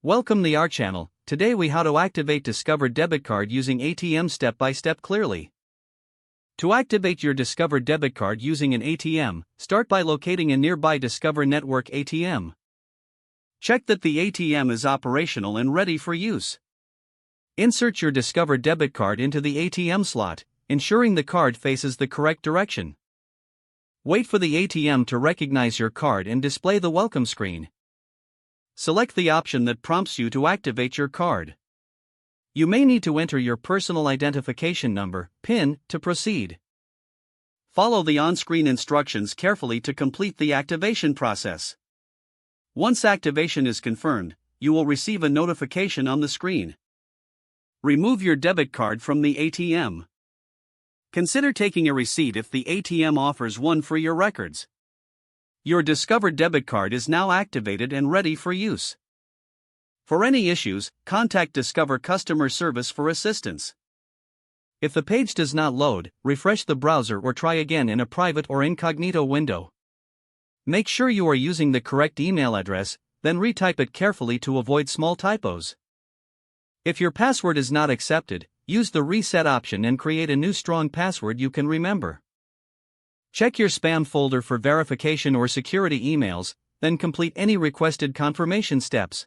Welcome to our channel. Today we how to activate Discover debit card using ATM step by step clearly. To activate your Discover debit card using an ATM, start by locating a nearby Discover network ATM. Check that the ATM is operational and ready for use. Insert your Discover debit card into the ATM slot, ensuring the card faces the correct direction. Wait for the ATM to recognize your card and display the welcome screen. Select the option that prompts you to activate your card. You may need to enter your personal identification number, PIN, to proceed. Follow the on-screen instructions carefully to complete the activation process. Once activation is confirmed, you will receive a notification on the screen. Remove your debit card from the ATM. Consider taking a receipt if the ATM offers one for your records. Your Discover debit card is now activated and ready for use. For any issues, contact Discover customer service for assistance. If the page does not load, refresh the browser or try again in a private or incognito window. Make sure you are using the correct email address, then retype it carefully to avoid small typos. If your password is not accepted, use the reset option and create a new strong password you can remember. Check your spam folder for verification or security emails, then complete any requested confirmation steps.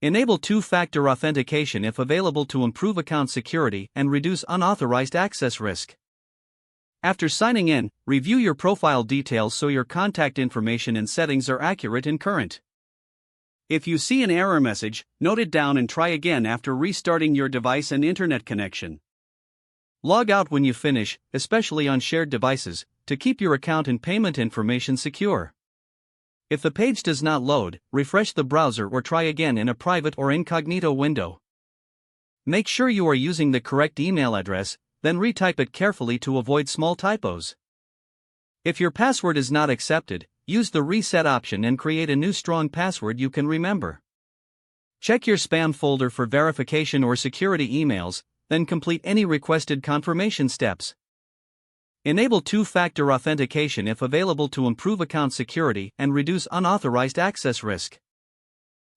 Enable two-factor authentication if available to improve account security and reduce unauthorized access risk. After signing in, review your profile details so your contact information and settings are accurate and current. If you see an error message, note it down and try again after restarting your device and internet connection. Log out when you finish, especially on shared devices, to keep your account and payment information secure. If the page does not load, refresh the browser or try again in a private or incognito window. Make sure you are using the correct email address, then retype it carefully to avoid small typos. If your password is not accepted, use the reset option and create a new strong password you can remember. Check your spam folder for verification or security emails, then complete any requested confirmation steps. Enable two-factor authentication if available to improve account security and reduce unauthorized access risk.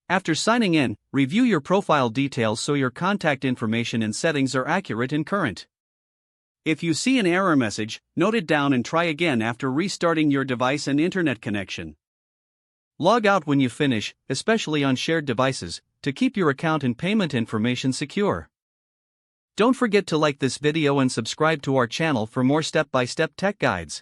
After signing in, review your profile details so your contact information and settings are accurate and current. If you see an error message, note it down and try again after restarting your device and internet connection. Log out when you finish, especially on shared devices, to keep your account and payment information secure. Don't forget to like this video and subscribe to our channel for more step-by-step tech guides.